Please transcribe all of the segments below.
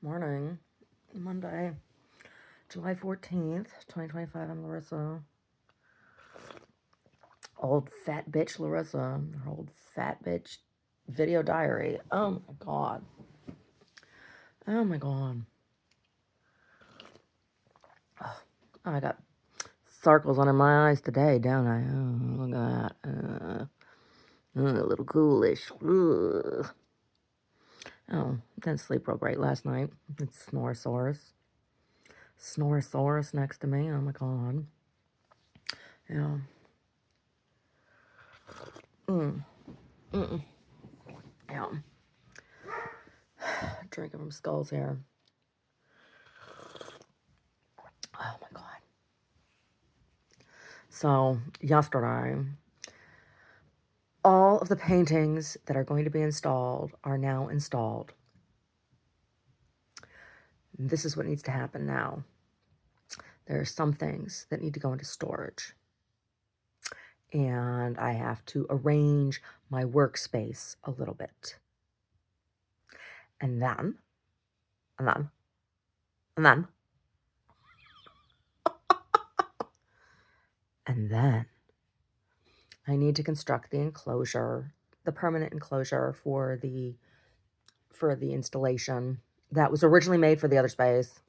Morning, Monday, July 14th, 2025. I'm Larissa. Old fat bitch Larissa. Her old fat bitch video diary. Oh my god. Oh my god. Oh, I got circles under my eyes today, don't I? Oh, look at that. A little ghoulish. Ugh. Oh, didn't sleep real great last night. It's Snorosaurus. Snorosaurus next to me. Oh my god. Yeah. Yeah. Drinking from skulls here. Oh my god. So, yesterday, all of the paintings that are going to be installed are now installed. This is what needs to happen now. There are some things that need to go into storage. And I have to arrange my workspace a little bit. And then, and then, and then, and then I need to construct the enclosure, the permanent enclosure for the installation that was originally made for the other space.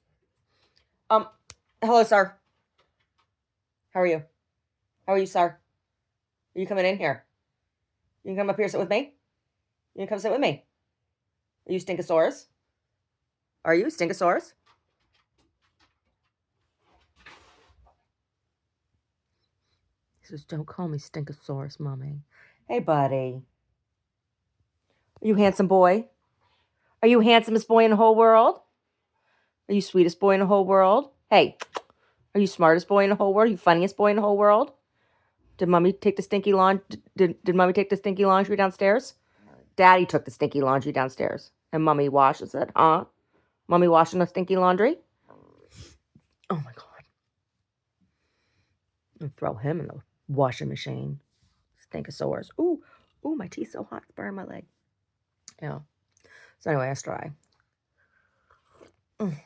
Hello, sir. How are you? How are you, sir? Are you coming in here? You can come up here, sit with me? You can come sit with me? Are you Stinkosaurus? Are you Stinkosaurus? He says, don't call me Stinkosaurus, Mommy. Hey, buddy. Are you handsome boy? Are you handsomest boy in the whole world? Are you sweetest boy in the whole world? Hey, are you smartest boy in the whole world? Are you funniest boy in the whole world? Did Mommy take the stinky laundry? Did Mommy take the stinky laundry downstairs? Daddy took the stinky laundry downstairs, and Mommy washes it, huh? Mommy washing the stinky laundry? Oh my god. And throw him in the washing machine. Stinkosaurus. Ooh, my tea's so hot, it's burning my leg. Yeah. So anyway, that's dry. I'm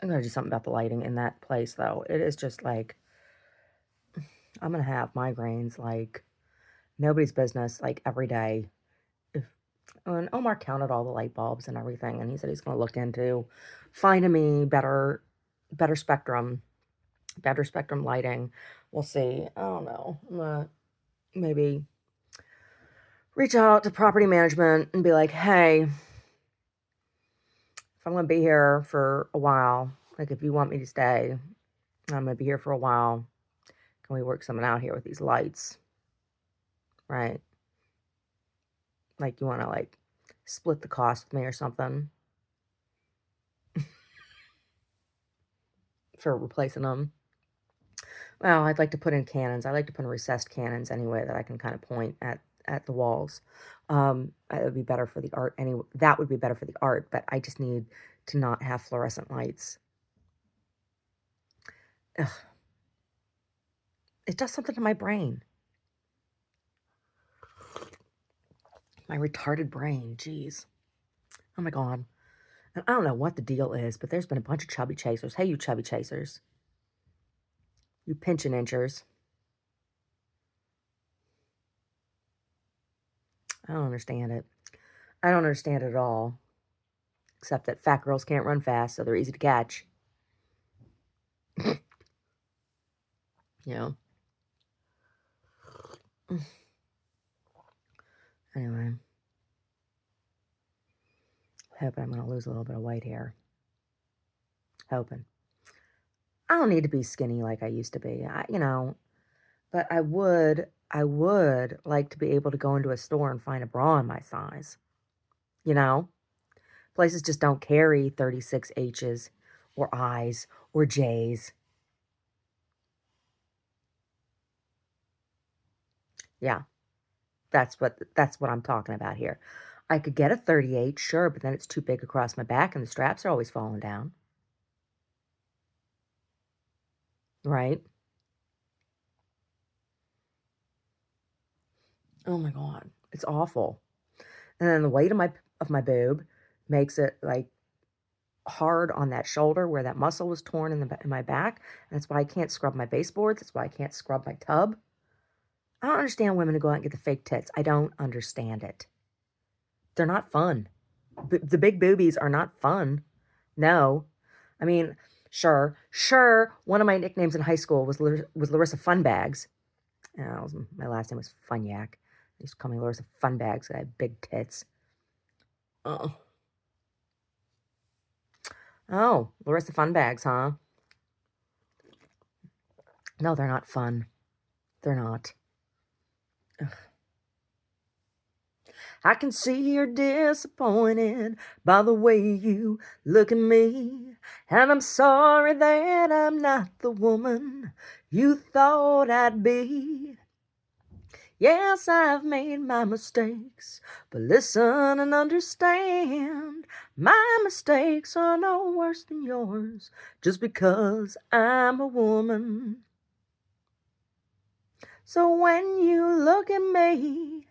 gonna do something about the lighting in that place, though. It is just like I'm gonna have migraines like nobody's business, like every day. And Omar counted all the light bulbs and everything, and he said he's gonna look into finding me better spectrum lighting. We'll see. I don't know. I'm gonna maybe reach out to property management and be like, hey, if I'm going to be here for a while, like if you want me to stay, I'm going to be here for a while. Can we work something out here with these lights? Right? Like you want to like split the cost with me or something for replacing them. Well, I'd like to put in cannons. I like to put in recessed cannons anyway that I can kind of point at the walls. It would be better for the art anyway. That would be better for the art, but I just need to not have fluorescent lights. Ugh. It does something to my brain. My retarded brain, jeez. Oh my god. And I don't know what the deal is, but there's been a bunch of chubby chasers. Hey, you chubby chasers. You pinch and inchers. I don't understand it. I don't understand it at all. Except that fat girls can't run fast, so they're easy to catch. You know? Anyway. Hoping I'm going to lose a little bit of weight here. Hoping. I don't need to be skinny like I used to be, but I would like to be able to go into a store and find a bra in my size. You know? Places just don't carry 36 H's or I's or J's. Yeah, that's what I'm talking about here. I could get a 38, sure, but then it's too big across my back and the straps are always falling down. Right? Oh my god, it's awful. And then the weight of my boob makes it like hard on that shoulder where that muscle was torn in my back. And that's why I can't scrub my baseboards. That's why I can't scrub my tub. I don't understand women who go out and get the fake tits. I don't understand it. They're not fun. The big boobies are not fun. No. I mean, sure. One of my nicknames in high school was Larissa Funbags. My last name was Funyak. They used to call me Larissa Funbags. I had big tits. Oh, Larissa Funbags, huh? No, they're not fun. They're not. Ugh. I can see you're disappointed by the way you look at me. And I'm sorry that I'm not the woman you thought I'd be. Yes, I've made my mistakes, but listen and understand. My mistakes are no worse than yours just because I'm a woman. So when you look at me,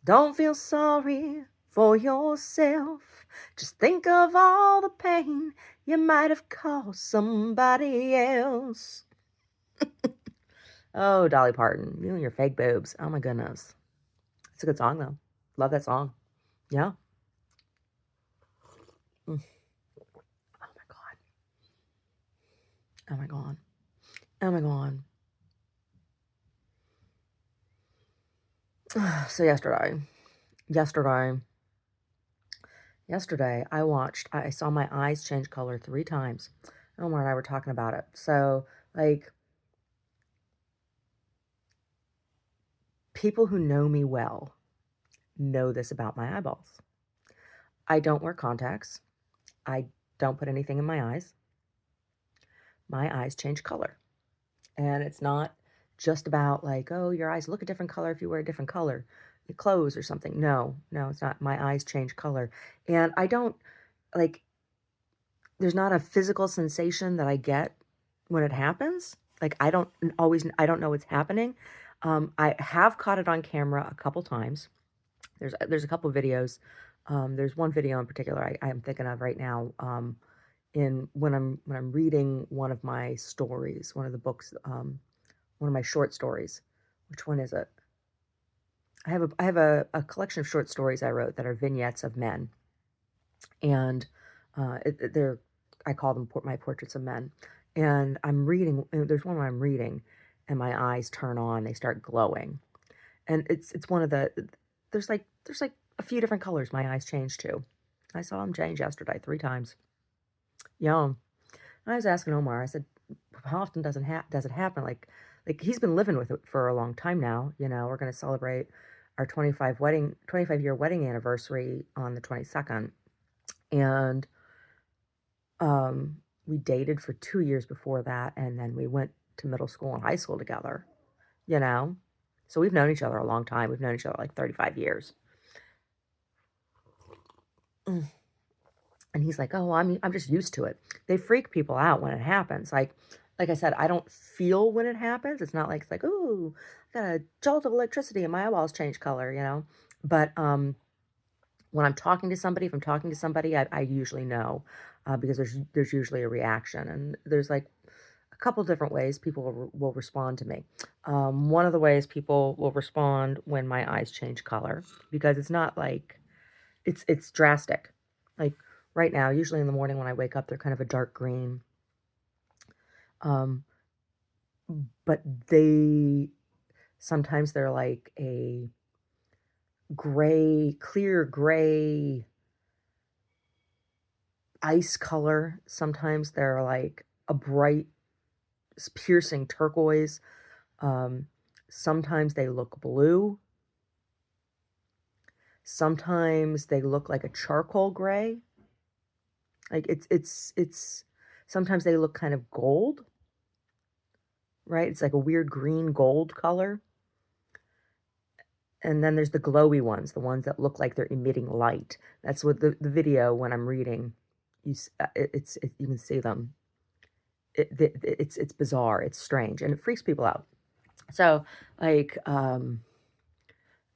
don't feel sorry for yourself. Just think of all the pain you might have caused somebody else. Oh, Dolly Parton, you and your fake boobs. Oh my goodness. It's a good song though. Love that song. Yeah. Mm. Oh my God. Oh my God. Oh my God. So yesterday I saw my eyes change color 3 times. Omar and I were talking about it. So like people who know me well know this about my eyeballs. I don't wear contacts. I don't put anything in my eyes. My eyes change color. And it's not just about like, oh, your eyes look a different color if you wear a different color clothes or something. No, it's not. My eyes change color. And I don't like, there's not a physical sensation that I get when it happens. Like, I don't know what's happening. I have caught it on camera a couple times. There's a couple videos. There's one video in particular I'm thinking of right now. In when I'm reading one of my stories, one of the books, one of my short stories. Which one is it? I have a collection of short stories I wrote that are vignettes of men, and they're I call them my portraits of men. And I'm reading. And there's one where I'm reading, and my eyes turn on. They start glowing, and it's one of the. There's like a few different colors my eyes change to. I saw them change yesterday 3 times. Yeah. I was asking Omar. I said, "How often does it happen?" Like he's been living with it for a long time now. We're going to celebrate our 25-year wedding anniversary on the 22nd, and we dated for 2 years before that, and then we went to middle school and high school together. You know, so we've known each other a long time. We've known each other like 35 years. And he's like, "Oh, well, I'm just used to it." They freak people out when it happens. Like I said, I don't feel when it happens. It's not like it's like, "Ooh, I got a jolt of electricity and my eyeballs change color." But when I'm talking to somebody, if I'm talking to somebody, I usually know because there's usually a reaction, and there's like a couple different ways people will respond to me. One of the ways people will respond when my eyes change color, because it's not like it's drastic. Like right now, usually in the morning when I wake up, they're kind of a dark green. Um, but sometimes they're like a clear gray ice color. Sometimes they're like a bright, piercing turquoise. Um, Sometimes they look blue. Sometimes they look like a charcoal gray. Like it's sometimes they look kind of gold, right? It's like a weird green gold color. And then there's the glowy ones, the ones that look like they're emitting light. That's what the video when I'm reading, you can see them. It's bizarre, it's strange, and it freaks people out. So like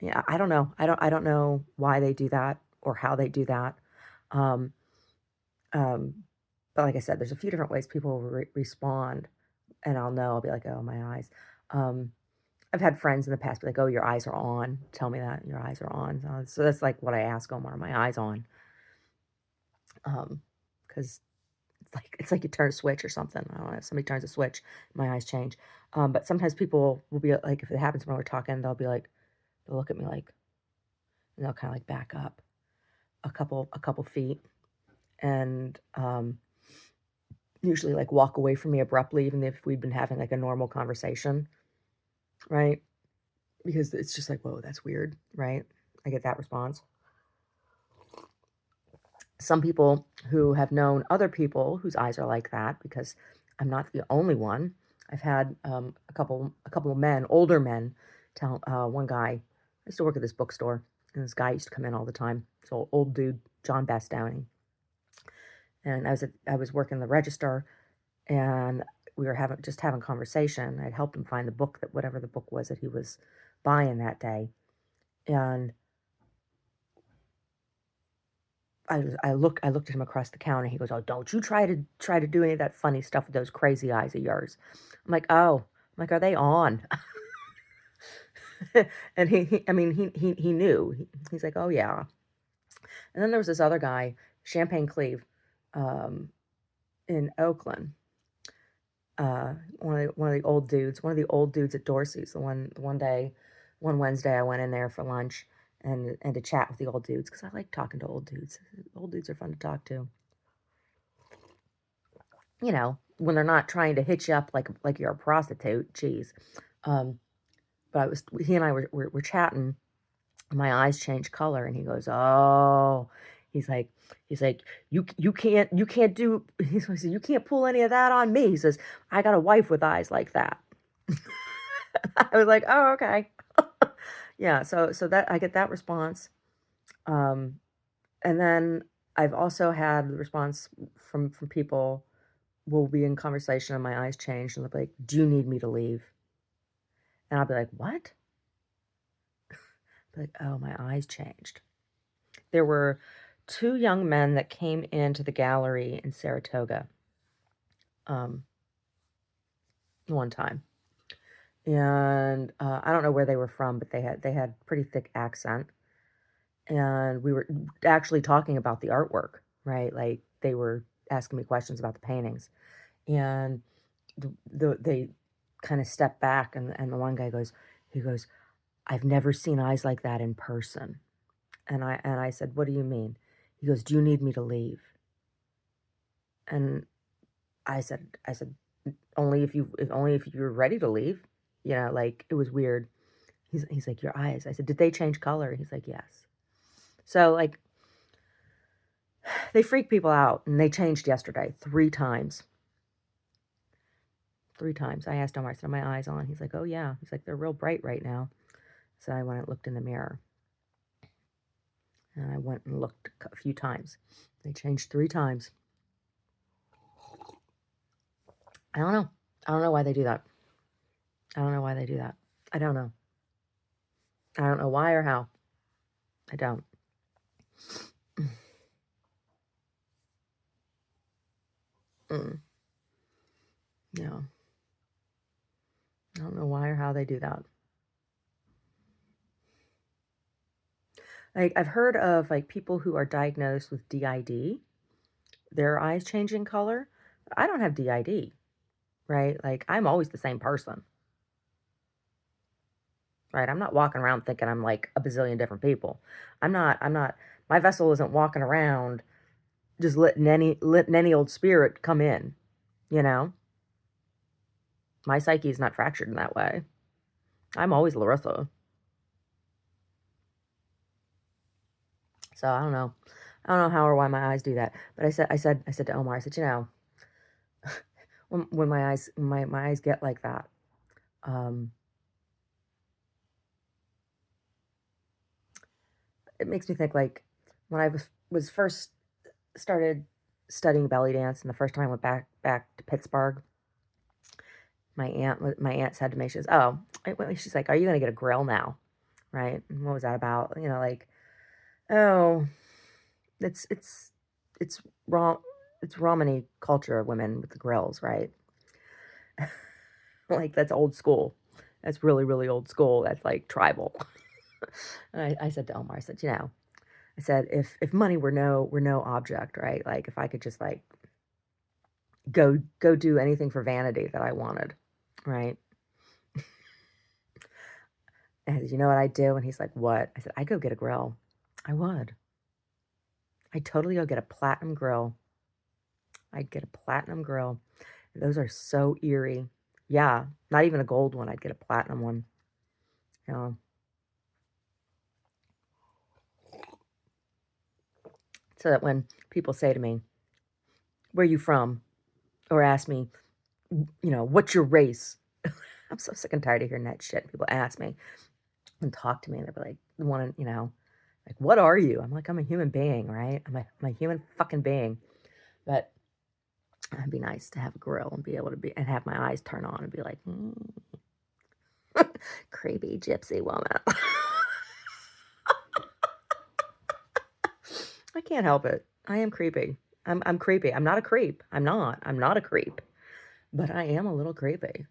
yeah, I don't know. I don't know why they do that or how they do that. Um But like I said, there's a few different ways people will respond, and I'll know. I'll be like, oh, my eyes. Um, I've had friends in the past be like, oh, your eyes are on. Tell me that your eyes are on. So that's like what I ask them: are my eyes on? Because it's like you turn a switch or something. I don't know. If somebody turns a switch, my eyes change. But sometimes people will be like, if it happens when we're talking, they'll be like, they'll look at me like, and they'll kind of like back up a couple feet, and usually like walk away from me abruptly, even if we'd been having like a normal conversation, right? Because it's just like, whoa, that's weird, right? I get that response. Some people who have known other people whose eyes are like that, because I'm not the only one. I've had a couple of men, older men, tell one guy. I used to work at this bookstore, and this guy used to come in all the time. So old dude, John Bass Downey, and I was working the register, and we were having conversation. I'd helped him find the book, that whatever the book was that he was buying that day, and I looked at him across the counter. He goes, "Oh, don't you try to do any of that funny stuff with those crazy eyes of yours." I'm like, "Oh," I'm like, "Are they on?" And I mean, he knew. He's like, "Oh yeah." And then there was this other guy, Champagne Cleve, um, in Oakland. One of the old dudes at Dorsey's. One Wednesday, I went in there for lunch and to chat with the old dudes because I like talking to old dudes. Old dudes are fun to talk to. When they're not trying to hit you up like you're a prostitute. Jeez. Um, but he and I were chatting. My eyes changed color, and he goes, "Oh," he's like, he's like, you can't do. He says, "You can't pull any of that on me." He says, "I got a wife with eyes like that." I was like, "Oh, okay." Yeah. So that I get that response. Um, and then I've also had the response from people. We'll be in conversation and my eyes change and they'll be like, "Do you need me to leave?" And I'll be like, "What?" Be like, "Oh, my eyes changed." There were two young men that came into the gallery in Saratoga um, one time. And I don't know where they were from, but they had pretty thick accent. And we were actually talking about the artwork, right? Like they were asking me questions about the paintings. And they kind of stepped back and the one guy he goes, "I've never seen eyes like that in person." And I said, "What do you mean?" He goes, "Do you need me to leave?" And I said, only if you're ready to leave. Like it was weird. He's like, "Your eyes." I said, "Did they change color?" He's like, "Yes." So like they freak people out, and they changed yesterday 3 times. 3 times. I asked him, I said, "Are my eyes on?" He's like, "Oh yeah." He's like, "They're real bright right now." So I went and looked in the mirror. And I went and looked a few times. They changed 3 times. I don't know. I don't know why they do that. I don't know why they do that. I don't know. I don't know why or how. I don't. Mm, yeah. I don't know why or how they do that. Like I've heard of like people who are diagnosed with DID, their eyes changing color. I don't have DID, right? Like I'm always the same person, right? I'm not walking around thinking I'm like a bazillion different people. I'm not my vessel isn't walking around just letting any old spirit come in, you know? My psyche is not fractured in that way. I'm always Larissa. So I don't know. I don't know how or why my eyes do that. But I said to Omar, I said, when my eyes get like that, um, it makes me think like when I was first started studying belly dance, and the first time I went back to Pittsburgh, my aunt said to me, she says, "Oh," she's like, "Are you gonna get a grill now?" Right? And what was that about? Like, oh, it's wrong. it's Romani culture of women with the grills, right? Like that's old school. That's really, really old school. That's like tribal. And I said to Omar, I said, I said if money were no object, right? Like if I could just like go do anything for vanity that I wanted, right? And I said, you know what I'd do? And he's like, what? I said, I'd go get a grill. I would. I'd totally go get a platinum grill. I'd get a platinum grill. Those are so eerie. Yeah, not even a gold one. I'd get a platinum one. Yeah. So that when people say to me, where are you from? Or ask me, what's your race? I'm so sick and tired of hearing that shit. People ask me and talk to me and they'll be like, like, what are you? I'm like, I'm a human being, right? I'm a human fucking being. But it'd be nice to have a grill and be able to be, and have my eyes turn on and be like, creepy gypsy woman. I can't help it. I am creepy. I'm creepy. I'm not a creep. I'm not a creep. But I am a little creepy.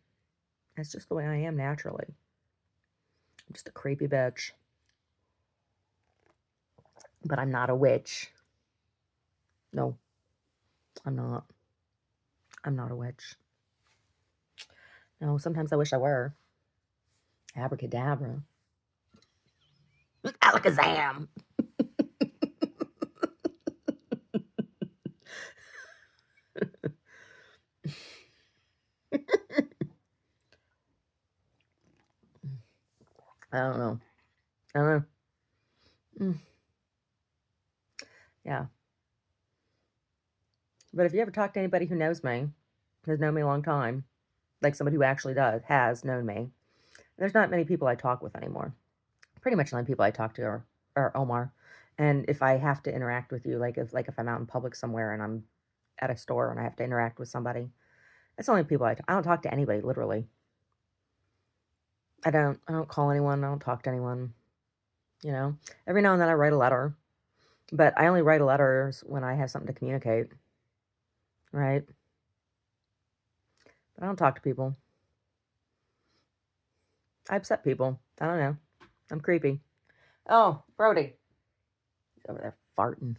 That's just the way I am naturally. I'm just a creepy bitch. But I'm not a witch. No, I'm not. I'm not a witch. No, sometimes I wish I were. Abracadabra. Alakazam. I don't know. I don't know. Mm, yeah. But if you ever talk to anybody who knows me, has known me a long time, like somebody who actually has known me, there's not many people I talk with anymore. Pretty much the only people I talk to are Omar. And if I have to interact with you, like if I'm out in public somewhere and I'm at a store and I have to interact with somebody, that's the only people I don't talk to anybody, literally. I don't call anyone, I don't talk to anyone, you know. Every now and then I write a letter, but I only write letters when I have something to communicate, right? But I don't talk to people. I upset people. I don't know. I'm creepy. Oh, Brody. He's over there farting.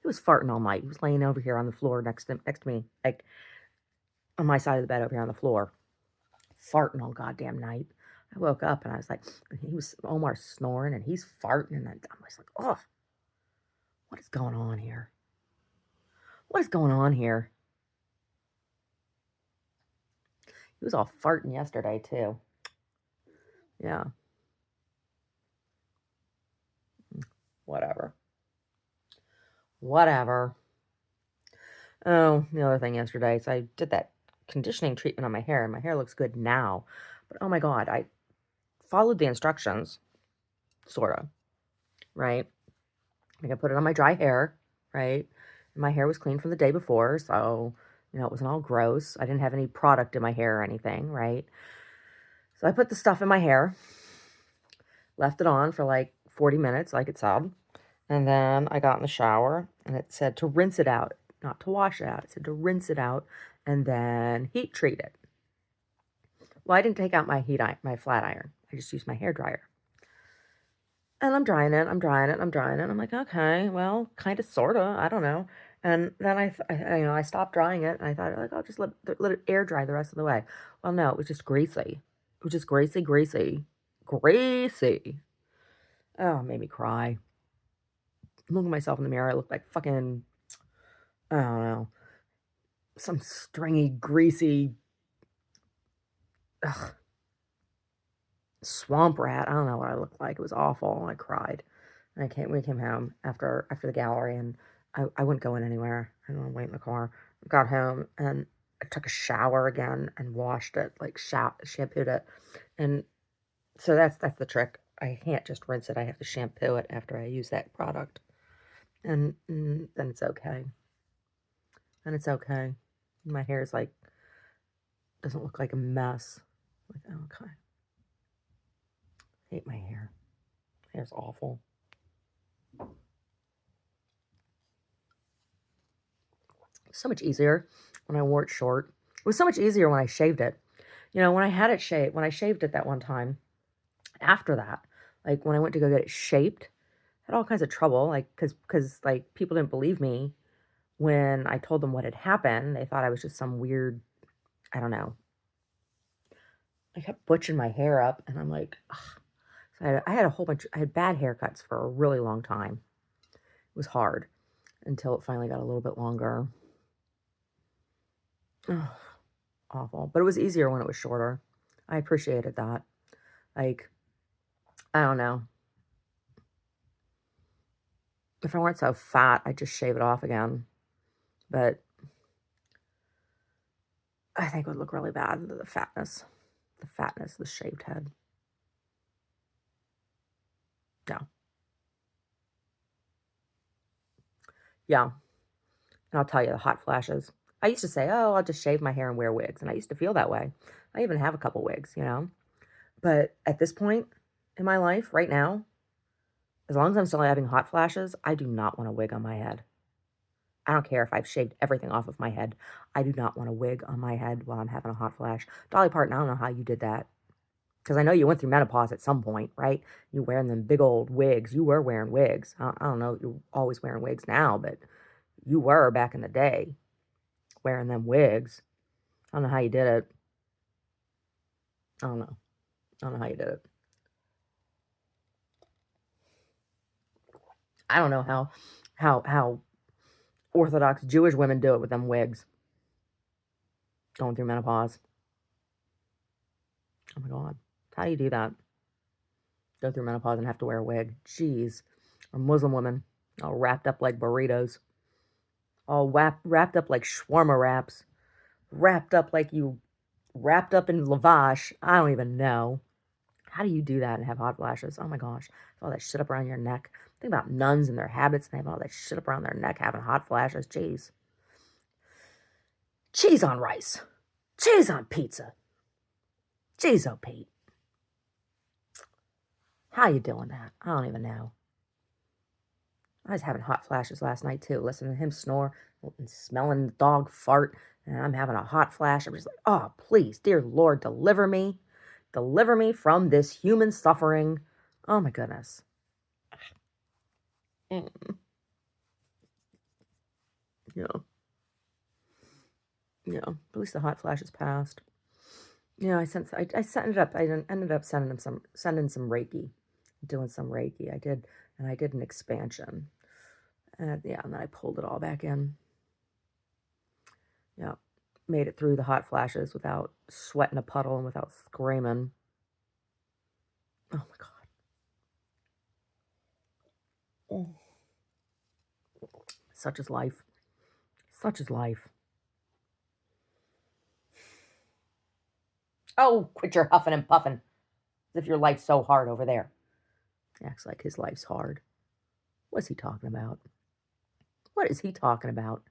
He was farting all night. He was laying over here on the floor next to me, like on my side of the bed over here on the floor, farting all goddamn night. I woke up and I was like, Omar snoring and he's farting and I was like, oh, what is going on here? What is going on here? He was all farting yesterday too. Yeah. Whatever. Whatever. Oh, the other thing yesterday, so I did that conditioning treatment on my hair, and my hair looks good now. But oh my God, I followed the instructions, sort of, right? Like I put it on my dry hair, right? And my hair was clean from the day before, so, it wasn't all gross. I didn't have any product in my hair or anything, right? So I put the stuff in my hair, left it on for like 40 minutes, like it said. And then I got in the shower and it said to rinse it out, not to wash it out. It said to rinse it out and then heat treat it. Well, I didn't take out my flat iron. I just used my hair dryer. And I'm drying it, I'm drying it, I'm drying it. I'm like, okay, well, kind of, sort of, I don't know. And then I stopped drying it and I thought, like, I'll just let it air dry the rest of the way. Well, no, it was just greasy. It was just greasy, greasy, greasy. Oh, it made me cry. Look at myself in the mirror. I look like fucking, I don't know, some stringy, greasy, ugh, swamp rat. I don't know what I looked like. It was awful. I cried. And we came home after the gallery, and I wouldn't go in anywhere. I don't wait in the car. Got home and I took a shower again and washed it, like shampooed it. And so that's the trick. I can't just rinse it. I have to shampoo it after I use that product. And then it's okay. Then it's okay. My hair is like, doesn't look like a mess. Like, oh, okay. Hate my hair. Hair's awful. So much easier when I wore it short. It was so much easier when I shaved it. When I had it shaved, when I shaved it that one time, after that, like when I went to go get it shaped, I had all kinds of trouble, like, because like people didn't believe me when I told them what had happened. They thought I was just some weird, I don't know. I kept butching my hair up, and I'm like, ugh. So I had a whole bunch, I had bad haircuts for a really long time. It was hard until it finally got a little bit longer. Ugh, awful. But it was easier when it was shorter. I appreciated that. Like, I don't know. If I weren't so fat, I'd just shave it off again. But I think it would look really bad, the fatness. The fatness, the shaved head. Yeah. Yeah. And I'll tell you, the hot flashes. I used to say, oh, I'll just shave my hair and wear wigs. And I used to feel that way. I even have a couple wigs. But at this point in my life, right now, as long as I'm still having hot flashes, I do not want a wig on my head. I don't care if I've shaved everything off of my head. I do not want a wig on my head while I'm having a hot flash. Dolly Parton, I don't know how you did that. Because I know you went through menopause at some point, right? You wearing them big old wigs. You were wearing wigs. I don't know. You're always wearing wigs now, but you were back in the day wearing them wigs. I don't know how you did it. I don't know. I don't know how you did it. I don't know how Orthodox Jewish women do it with them wigs going through menopause. Oh my God. How do you do that? Go through menopause and have to wear a wig. Jeez. Or Muslim women all wrapped up like burritos. All wrapped up like shawarma wraps. Wrapped up like you wrapped up in lavash. I don't even know. How do you do that and have hot flashes? Oh my gosh. All that shit up around your neck. Think about nuns and their habits, and they have all that shit up around their neck having hot flashes. Jeez. Cheese on rice. Cheese on pizza. Jeez, oh Pete. How you doing that? I don't even know. I was having hot flashes last night too, listening to him snore and smelling the dog fart, and I'm having a hot flash. I'm just like, oh, please, dear Lord, deliver me. Deliver me from this human suffering. Oh my goodness. Mm, yeah, yeah. At least the hot flashes passed. Yeah, I ended up sending some Reiki, doing some Reiki. I did an expansion. And yeah, and then I pulled it all back in. Yeah. Made it through the hot flashes without sweating a puddle and without screaming. Oh my God. Oh. Such is life. Such is life. Oh, quit your huffing and puffing. As if your life's so hard over there. Acts like his life's hard. What's he talking about? What is he talking about?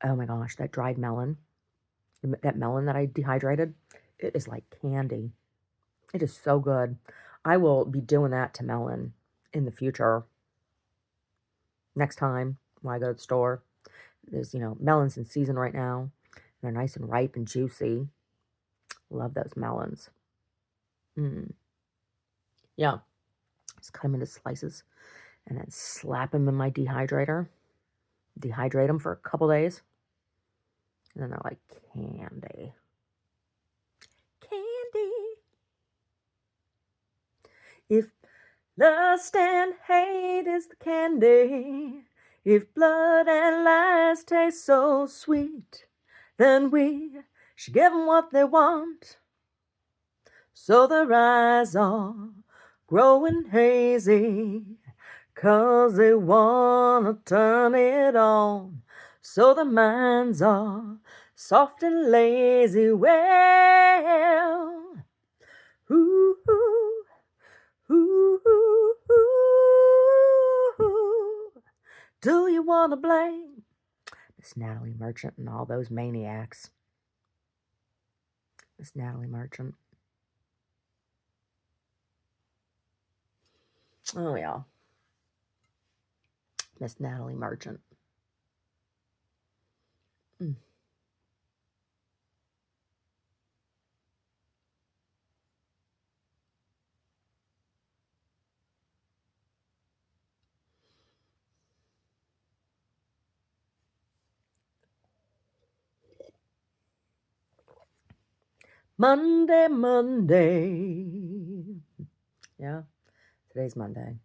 Oh my gosh, that dried melon. That melon that I dehydrated. It is like candy. It is so good. I will be doing that to melon in the future. Next time when I go to the store. There's, melons in season right now. They're nice and ripe and juicy. Love those melons. Mm. Yeah. Just cut them into slices and then slap them in my dehydrator. Dehydrate them for a couple days. And then they're like candy. Candy. If lust and hate is the candy, if blood and lies taste so sweet, then we should give them what they want. So their eyes are growing hazy, 'cause they wanna turn it on. So their minds are soft and lazy. Well, ooh, ooh, ooh, ooh, do you wanna blame Miss Natalie Merchant and all those maniacs? Miss Natalie Merchant. Oh, yeah. Miss Natalie Merchant. Mm. Monday, Monday. Yeah, today's Monday.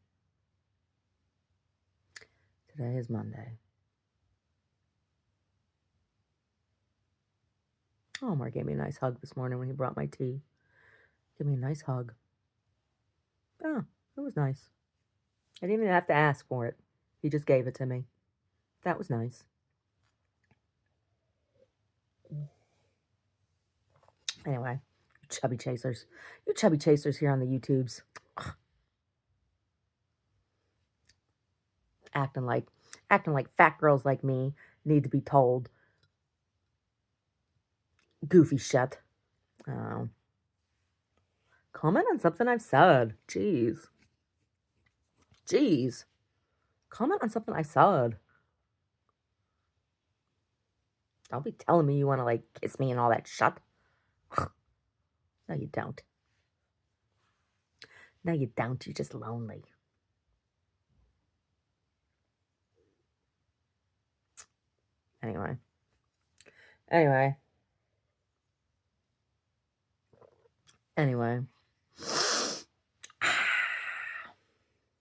Today is Monday. Oh, Mark gave me a nice hug this morning when he brought my tea. Give me a nice hug. Oh, it was nice. I didn't even have to ask for it. He just gave it to me. That was nice. Anyway, chubby chasers. You chubby chasers here on the YouTubes. Ugh, acting like fat girls like me need to be told. Goofy shit. Oh. Comment on something I've said. Jeez. Jeez. Comment on something I said. Don't be telling me you want to like kiss me and all that shit. No, you don't. No, you don't. You're just lonely. Anyway. Anyway.